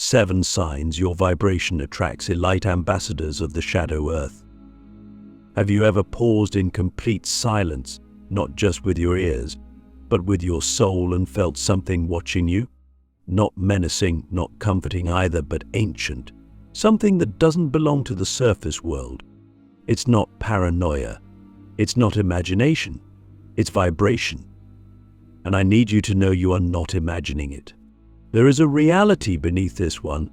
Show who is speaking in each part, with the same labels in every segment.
Speaker 1: 7 signs your vibration attracts elite ambassadors of the Shadow Earth. Have you ever paused in complete silence, not just with your ears, but with your soul, and felt something watching you? Not menacing, not comforting either, but ancient. Something that doesn't belong to the surface world. It's not paranoia. It's not imagination. It's vibration. And I need you to know you are not imagining it. There is a reality beneath this one,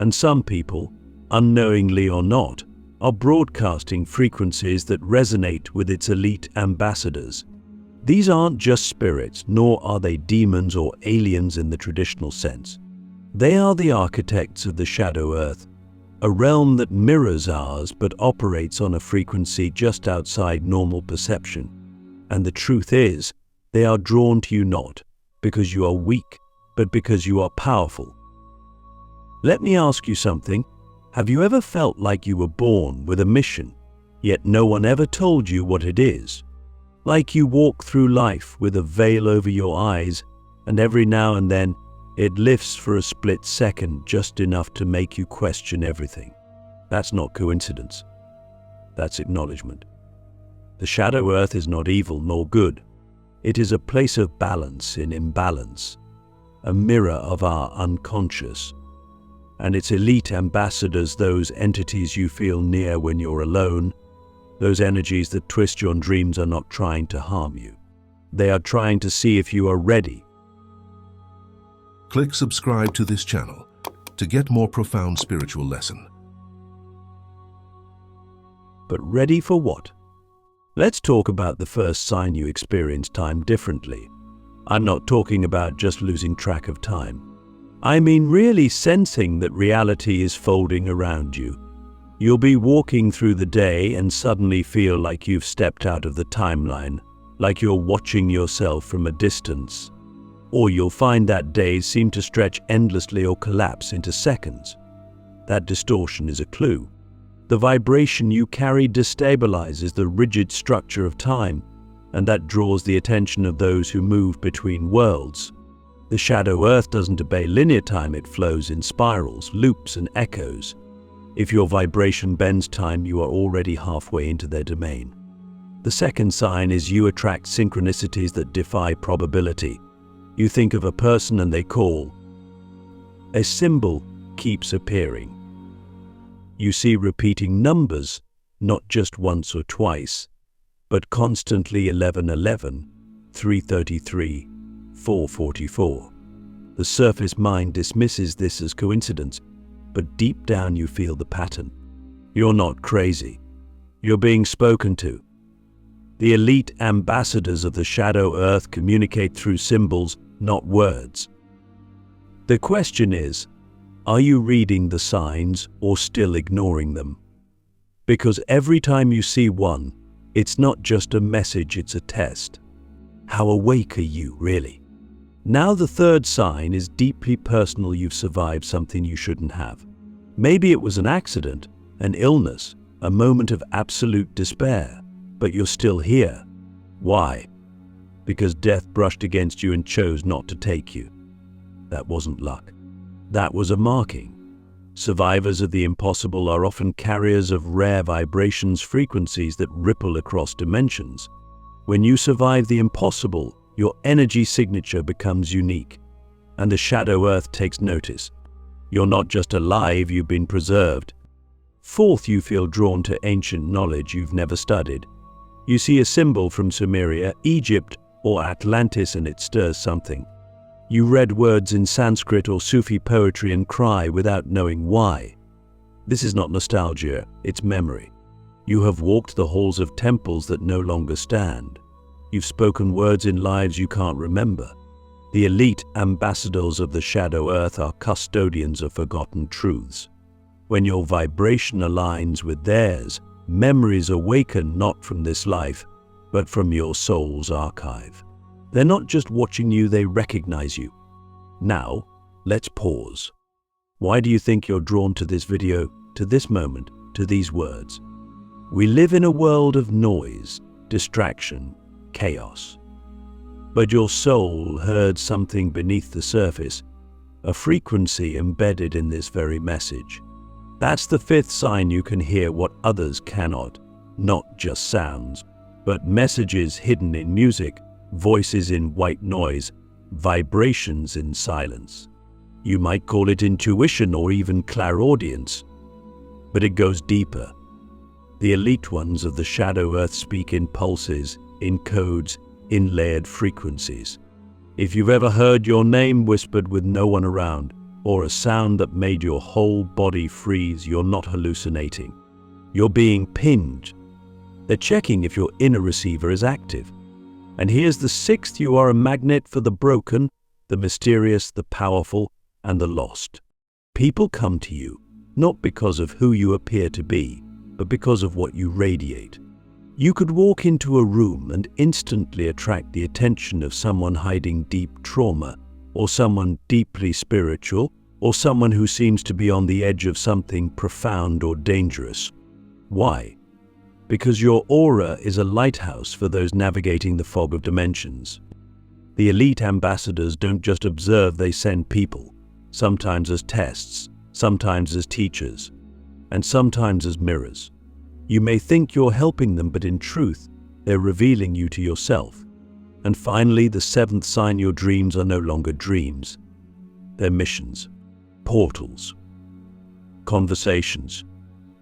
Speaker 1: and some people, unknowingly or not, are broadcasting frequencies that resonate with its elite ambassadors. These aren't just spirits, nor are they demons or aliens in the traditional sense. They are the architects of the Shadow Earth, a realm that mirrors ours but operates on a frequency just outside normal perception. And the truth is, they are drawn to you not because you are weak, but because you are powerful. Let me ask you something. Have you ever felt like you were born with a mission, yet no one ever told you what it is? Like you walk through life with a veil over your eyes, and every now and then it lifts for a split second, just enough to make you question everything. That's not coincidence. That's acknowledgement. The Shadow Earth is not evil nor good. It is a place of balance in imbalance, a mirror of our unconscious. And its elite ambassadors, those entities you feel near when you're alone, those energies that twist your dreams, are not trying to harm you. They are trying to see if you are ready.
Speaker 2: Click subscribe to this channel to get more profound spiritual lesson.
Speaker 1: But ready for what? Let's talk about the first sign you experience time differently. I'm not talking about just losing track of time. I mean really sensing that reality is folding around you. You'll be walking through the day and suddenly feel like you've stepped out of the timeline, like you're watching yourself from a distance. Or you'll find that days seem to stretch endlessly or collapse into seconds. That distortion is a clue. The vibration you carry destabilizes the rigid structure of time, and that draws the attention of those who move between worlds. The Shadow Earth doesn't obey linear time, it flows in spirals, loops, and echoes. If your vibration bends time, you are already halfway into their domain. The second sign is you attract synchronicities that defy probability. You think of a person and they call. A symbol keeps appearing. You see repeating numbers, not just once or twice, but constantly 1111, 333, 444. The surface mind dismisses this as coincidence, but deep down you feel the pattern. You're not crazy. You're being spoken to. The elite ambassadors of the Shadow Earth communicate through symbols, not words. The question is, are you reading the signs or still ignoring them? Because every time you see one, it's not just a message, it's a test. How awake are you, really? Now the third sign is deeply personal. You've survived something you shouldn't have. Maybe it was an accident, an illness, a moment of absolute despair, but you're still here. Why? Because death brushed against you and chose not to take you. That wasn't luck. That was a marking. Survivors of the impossible are often carriers of rare vibrations, frequencies that ripple across dimensions. When you survive the impossible, your energy signature becomes unique, and the Shadow Earth takes notice. You're not just alive, you've been preserved. Fourth, you feel drawn to ancient knowledge you've never studied. You see a symbol from Sumeria, Egypt, or Atlantis and it stirs something. You read words in Sanskrit or Sufi poetry and cry without knowing why. This is not nostalgia, it's memory. You have walked the halls of temples that no longer stand. You've spoken words in lives you can't remember. The elite ambassadors of the Shadow Earth are custodians of forgotten truths. When your vibration aligns with theirs, memories awaken not from this life, but from your soul's archive. They're not just watching you, they recognize you. Now, let's pause. Why do you think you're drawn to this video, to this moment, to these words? We live in a world of noise, distraction, chaos. But your soul heard something beneath the surface. a frequency embedded in this very message. That's the fifth sign you can hear what others cannot, not just sounds, but messages hidden in music, voices in white noise, vibrations in silence. You might call it intuition or even clairaudience, but it goes deeper. The elite ones of the shadow earth speak in pulses, in codes, in layered frequencies. If you've ever heard your name whispered with no one around, or a sound that made your whole body freeze, you're not hallucinating. You're being pinged. They're checking if your inner receiver is active. And here's the sixth: you are a magnet for the broken, the mysterious, the powerful, and the lost. People come to you, not because of who you appear to be, but because of what you radiate. You could walk into a room and instantly attract the attention of someone hiding deep trauma, or someone deeply spiritual, or someone who seems to be on the edge of something profound or dangerous. Why? Because your aura is a lighthouse for those navigating the fog of dimensions. The elite ambassadors don't just observe, they send people, sometimes as tests, sometimes as teachers, and sometimes as mirrors. You may think you're helping them, but in truth, they're revealing you to yourself. And finally, the seventh sign: your dreams are no longer dreams. They're missions, portals, conversations.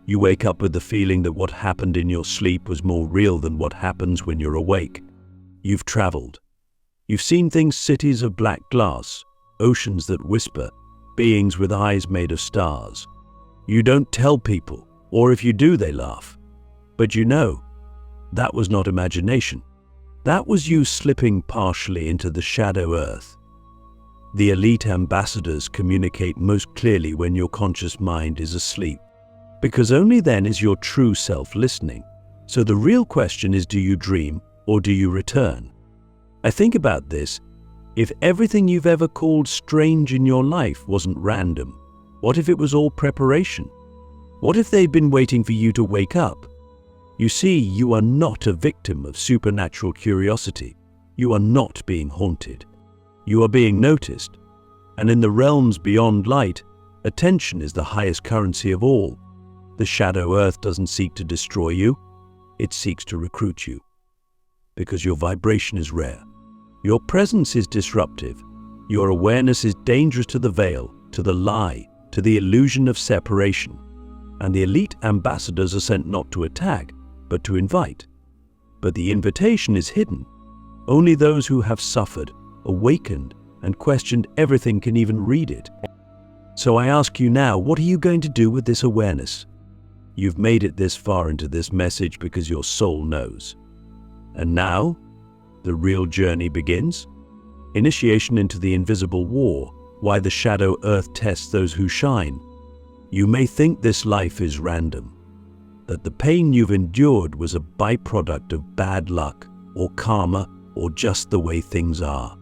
Speaker 1: You wake up with the feeling that what happened in your sleep was more real than what happens when you're awake. You've traveled. You've seen things: cities of black glass, oceans that whisper, beings with eyes made of stars. You don't tell people, or if you do, they laugh. But you know, that was not imagination. That was you slipping partially into the shadow earth. The elite ambassadors communicate most clearly when your conscious mind is asleep, because only then is your true self listening. So the real question is, do you dream or do you return? I think about this. If everything you've ever called strange in your life wasn't random, what if it was all preparation? What if they'd been waiting for you to wake up? You see, you are not a victim of supernatural curiosity. You are not being haunted. You are being noticed. And in the realms beyond light, attention is the highest currency of all. The shadow earth doesn't seek to destroy you. It seeks to recruit you. Because your vibration is rare. Your presence is disruptive. Your awareness is dangerous to the veil, to the lie, to the illusion of separation. And the elite ambassadors are sent not to attack, but to invite. But the invitation is hidden. Only those who have suffered, awakened, and questioned everything can even read it. So I ask you now, what are you going to do with this awareness? You've made it this far into this message because your soul knows. And now, the real journey begins. Initiation into the invisible war, why the shadow earth tests those who shine. You may think this life is random, that the pain you've endured was a byproduct of bad luck or karma or just the way things are.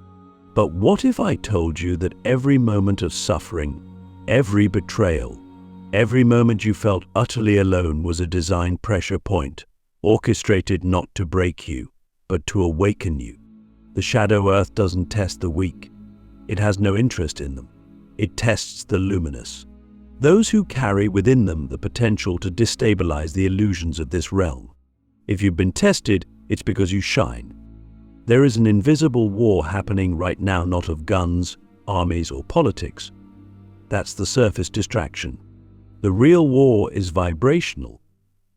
Speaker 1: But what if I told you that every moment of suffering, every betrayal, every moment you felt utterly alone was a design pressure point, orchestrated not to break you, but to awaken you? The shadow earth doesn't test the weak. It has no interest in them. It tests the luminous. Those who carry within them the potential to destabilize the illusions of this realm. If you've been tested, it's because you shine. There is an invisible war happening right now, not of guns, armies, or politics. That's the surface distraction. The real war is vibrational.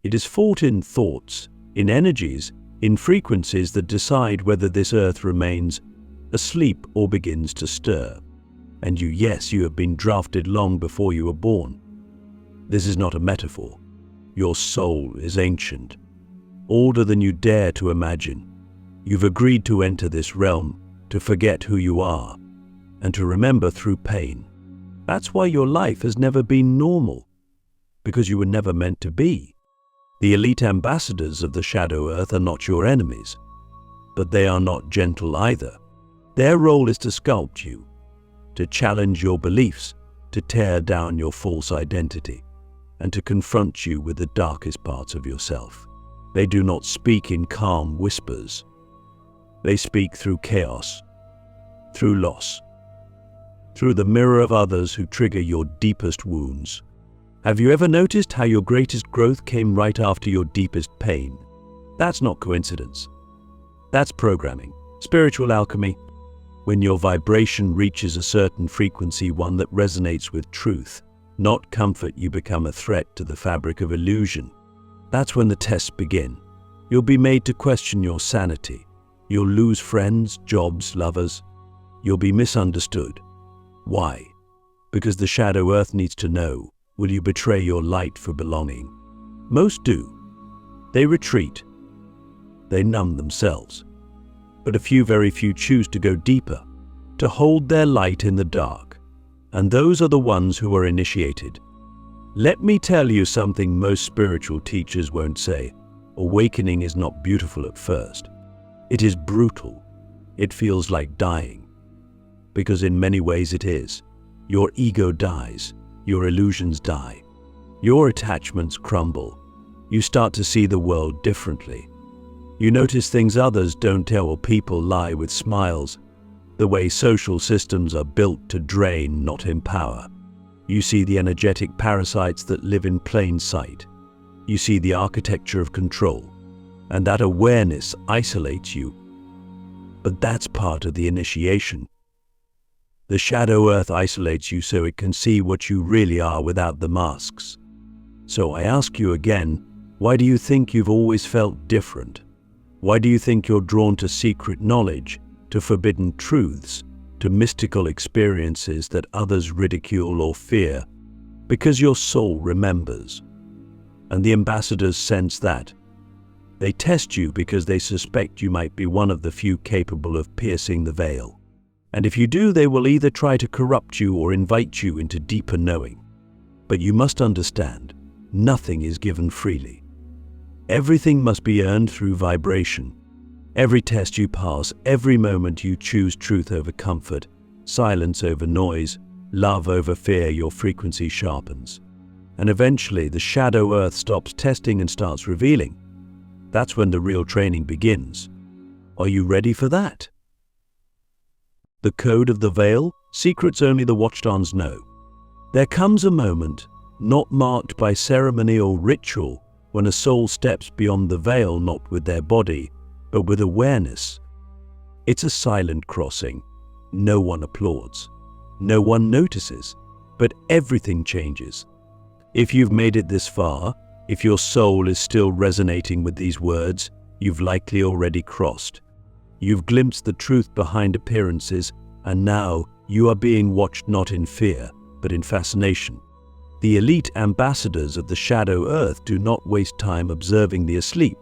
Speaker 1: It is fought in thoughts, in energies, in frequencies that decide whether this earth remains asleep or begins to stir. And yes, you have been drafted long before you were born. This is not a metaphor. Your soul is ancient, older than you dare to imagine. You've agreed to enter this realm, to forget who you are, and to remember through pain. That's why your life has never been normal, because you were never meant to be. The elite ambassadors of the shadow earth are not your enemies, but they are not gentle either. Their role is to sculpt you, to challenge your beliefs, to tear down your false identity, and to confront you with the darkest parts of yourself. They do not speak in calm whispers. They speak through chaos, through loss, through the mirror of others who trigger your deepest wounds. Have you ever noticed how your greatest growth came right after your deepest pain? That's not coincidence. That's programming. Spiritual alchemy. When your vibration reaches a certain frequency, one that resonates with truth, not comfort, you become a threat to the fabric of illusion. That's when the tests begin. You'll be made to question your sanity. You'll lose friends, jobs, lovers. You'll be misunderstood. Why? Because the shadow earth needs to know. Will you betray your light for belonging? Most do. They retreat. They numb themselves. But very few choose to go deeper, to hold their light in the dark. And those are the ones who are initiated. Let me tell you something most spiritual teachers won't say. Awakening is not beautiful at first. It is brutal. It feels like dying. Because in many ways it is. Your ego dies. Your illusions die. Your attachments crumble. You start to see the world differently. You notice things others don't tell. People lie with smiles. The way social systems are built to drain, not empower. You see the energetic parasites that live in plain sight. You see the architecture of control. And that awareness isolates you. But that's part of the initiation. The shadow earth isolates you so it can see what you really are without the masks. So I ask you again, why do you think you've always felt different? Why do you think you're drawn to secret knowledge, to forbidden truths, to mystical experiences that others ridicule or fear? Because your soul remembers. And the ambassadors sense that. They test you because they suspect you might be one of the few capable of piercing the veil. And if you do, they will either try to corrupt you or invite you into deeper knowing. But you must understand, nothing is given freely. Everything must be earned through vibration. Every test you pass, every moment you choose truth over comfort, silence over noise, love over fear, your frequency sharpens. And eventually the shadow earth stops testing and starts revealing. That's when the real training begins. Are you ready for that? The code of the veil, secrets only the watchstones know. There comes a moment, not marked by ceremony or ritual, when a soul steps beyond the veil, not with their body, but with awareness. It's a silent crossing. No one applauds. No one notices. But everything changes. If you've made it this far, if your soul is still resonating with these words, you've likely already crossed. You've glimpsed the truth behind appearances, and now you are being watched not in fear, but in fascination. The elite ambassadors of the shadow earth do not waste time observing the asleep.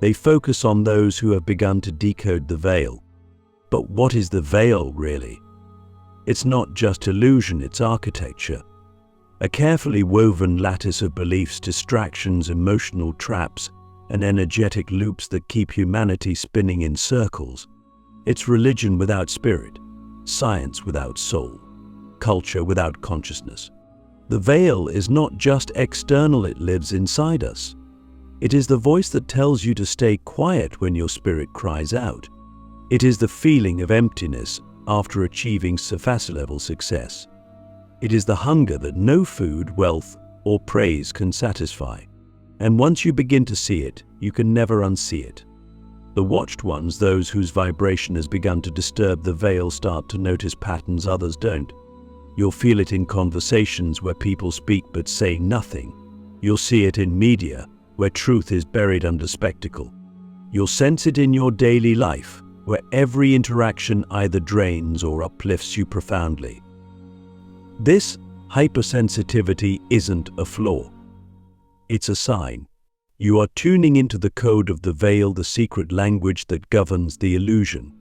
Speaker 1: They focus on those who have begun to decode the veil. But what is the veil, really? It's not just illusion, it's architecture. A carefully woven lattice of beliefs, distractions, emotional traps, and energetic loops that keep humanity spinning in circles. It's religion without spirit, science without soul, culture without consciousness. The veil is not just external, it lives inside us. It is the voice that tells you to stay quiet when your spirit cries out. It is the feeling of emptiness after achieving surface-level success. It is the hunger that no food, wealth, or praise can satisfy. And once you begin to see it, you can never unsee it. The watched ones, those whose vibration has begun to disturb the veil, start to notice patterns others don't. You'll feel it in conversations where people speak but say nothing. You'll see it in media, where truth is buried under spectacle. You'll sense it in your daily life, where every interaction either drains or uplifts you profoundly. This hypersensitivity isn't a flaw. It's a sign. You are tuning into the code of the veil, the secret language that governs the illusion.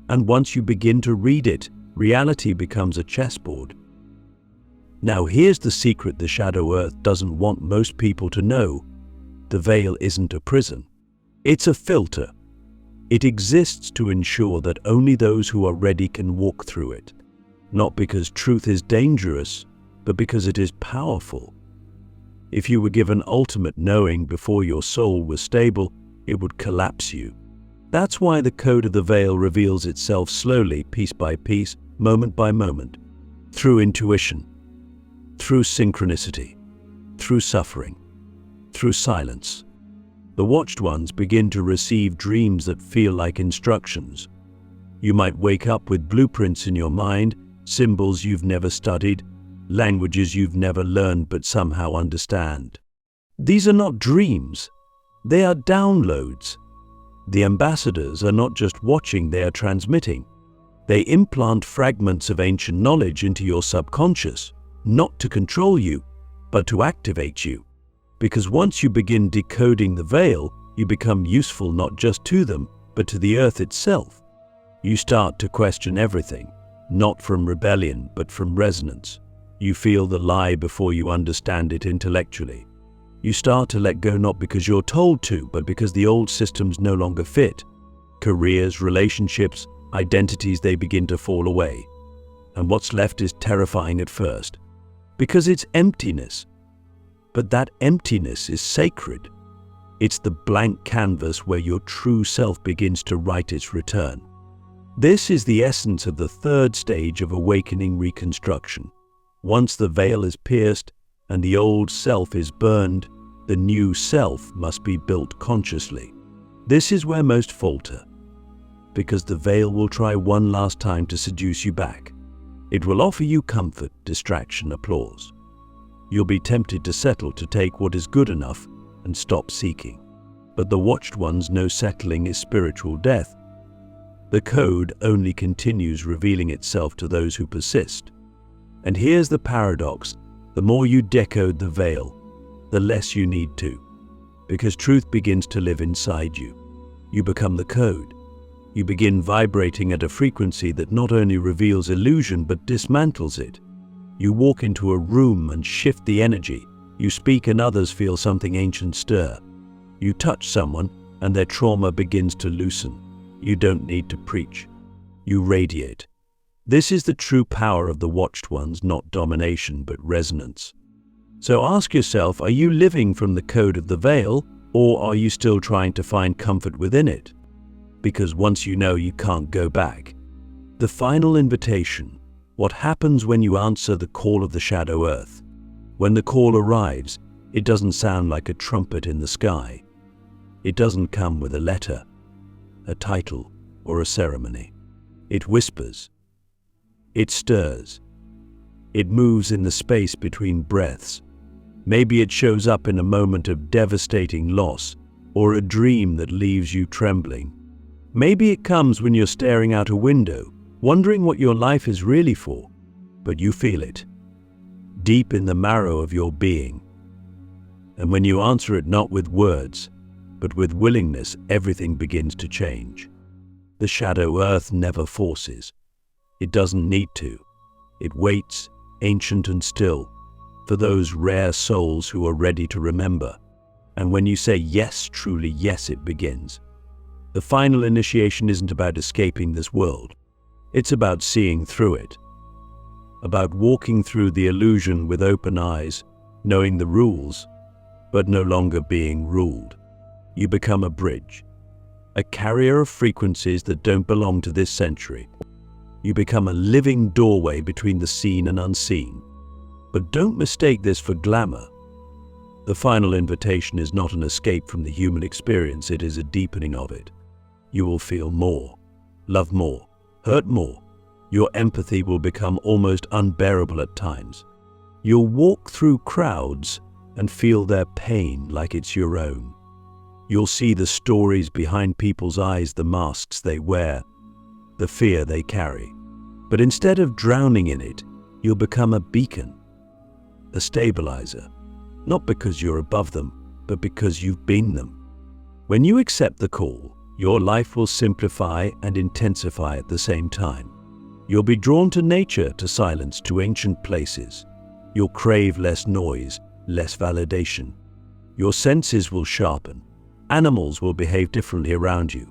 Speaker 1: And once you begin to read it, reality becomes a chessboard. Now here's the secret the shadow earth doesn't want most people to know. The veil isn't a prison. It's a filter. It exists to ensure that only those who are ready can walk through it. Not because truth is dangerous, but because it is powerful. If you were given ultimate knowing before your soul was stable, it would collapse you. That's why the code of the veil reveals itself slowly, piece by piece, moment by moment. through intuition, through synchronicity, through suffering, through silence. The watched ones begin to receive dreams that feel like instructions. You might wake up with blueprints in your mind, symbols you've never studied, languages you've never learned but somehow understand. These are not dreams, they are downloads. The ambassadors are not just watching, they are transmitting. They implant fragments of ancient knowledge into your subconscious, not to control you, but to activate you. Because once you begin decoding the veil, you become useful not just to them, but to the earth itself. You start to question everything, not from rebellion, but from resonance. You feel the lie before you understand it intellectually. You start to let go not because you're told to, but because the old systems no longer fit. Careers, relationships, identities, they begin to fall away. And what's left is terrifying at first, because it's emptiness. But that emptiness is sacred. It's the blank canvas where your true self begins to write its return. This is the essence of the third stage of awakening reconstruction. Once the veil is pierced and the old self is burned, the new self must be built consciously. This is where most falter, because the veil will try one last time to seduce you back. It will offer you comfort, distraction, applause. You'll be tempted to settle, to take what is good enough and stop seeking. But the watched ones know settling is spiritual death. The code only continues revealing itself to those who persist. And here's the paradox: the more you decode the veil, the less you need to. Because truth begins to live inside you. You become the code. You begin vibrating at a frequency that not only reveals illusion but dismantles it. You walk into a room and shift the energy. You speak and others feel something ancient stir. You touch someone and their trauma begins to loosen. You don't need to preach. You radiate. This is the true power of the watched ones, not domination but resonance. So ask yourself, are you living from the code of the veil, or are you still trying to find comfort within it? Because once you know, you can't go back. The final invitation. What happens when you answer the call of the shadow earth? When the call arrives, it doesn't sound like a trumpet in the sky. It doesn't come with a letter, a title, or a ceremony. It whispers. It stirs. It moves in the space between breaths. Maybe it shows up in a moment of devastating loss, or a dream that leaves you trembling. Maybe it comes when you're staring out a window, wondering what your life is really for, but you feel it, deep in the marrow of your being. And when you answer it not with words, but with willingness, everything begins to change. The shadow earth never forces. It doesn't need to. It waits, ancient and still, for those rare souls who are ready to remember. And when you say yes, truly yes, it begins. The final initiation isn't about escaping this world. It's about seeing through it. About walking through the illusion with open eyes, knowing the rules, but no longer being ruled. You become a bridge, a carrier of frequencies that don't belong to this century. You become a living doorway between the seen and unseen. But don't mistake this for glamour. The final invitation is not an escape from the human experience, it is a deepening of it. You will feel more, love more, hurt more. Your empathy will become almost unbearable at times. You'll walk through crowds and feel their pain like it's your own. You'll see the stories behind people's eyes, the masks they wear, the fear they carry. But instead of drowning in it, you'll become a beacon, a stabilizer, not because you're above them, but because you've been them. When you accept the call, your life will simplify and intensify at the same time. You'll be drawn to nature, to silence, to ancient places. You'll crave less noise, less validation. Your senses will sharpen. Animals will behave differently around you.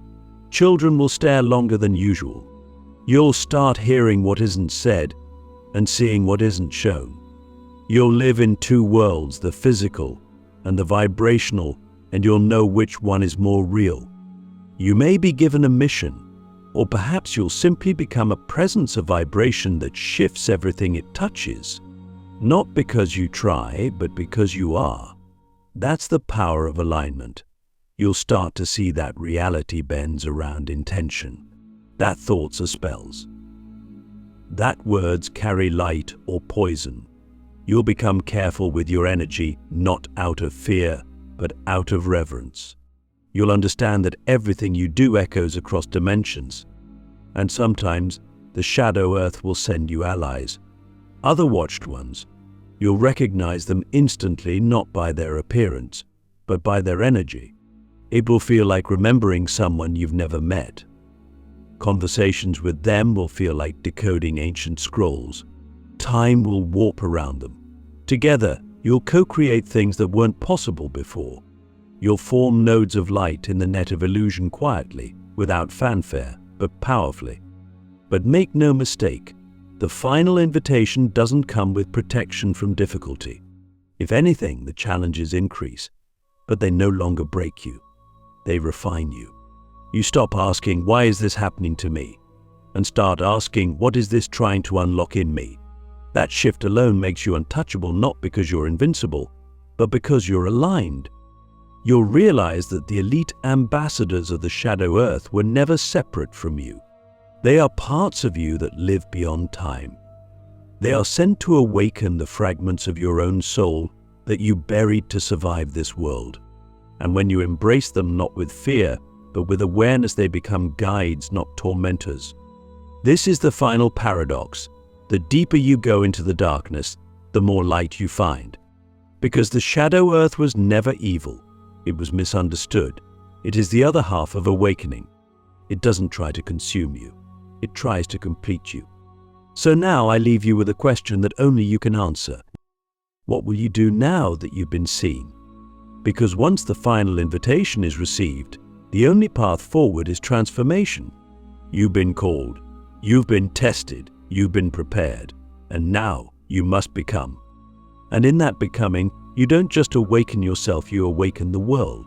Speaker 1: Children will stare longer than usual. You'll start hearing what isn't said and seeing what isn't shown. You'll live in two worlds, the physical and the vibrational, and you'll know which one is more real. You may be given a mission, Or perhaps you'll simply become a presence of vibration that shifts everything it touches. Not because you try, but because you are. That's the power of alignment. You'll start to see that reality bends around intention, that thoughts are spells, that words carry light or poison. You'll become careful with your energy, not out of fear, but out of reverence. You'll understand that everything you do echoes across dimensions, and sometimes the shadow earth will send you allies, other watched ones. You'll recognize them instantly, not by their appearance, but by their energy. It will feel like remembering someone you've never met. Conversations with them will feel like decoding ancient scrolls. Time will warp around them. Together, you'll co-create things that weren't possible before. You'll form nodes of light in the net of illusion quietly, without fanfare, but powerfully. But make no mistake, the final invitation doesn't come with protection from difficulty. If anything, the challenges increase, but they no longer break you. They refine you. You stop asking, why is this happening to me? And start asking, what is this trying to unlock in me? That shift alone makes you untouchable, not because you're invincible, but because you're aligned. You'll realize that the elite ambassadors of the Shadow Earth were never separate from you. They are parts of you that live beyond time. They are sent to awaken the fragments of your own soul that you buried to survive this world. And when you embrace them not with fear, but with awareness, they become guides, not tormentors. This is the final paradox. The deeper you go into the darkness, the more light you find. Because the Shadow Earth was never evil. It was misunderstood. It is the other half of awakening. It doesn't try to consume you. It tries to complete you. So now I leave you with a question that only you can answer. What will you do now that you've been seen? Because once the final invitation is received, the only path forward is transformation. You've been called, you've been tested, you've been prepared, and now you must become. And in that becoming, you don't just awaken yourself, you awaken the world.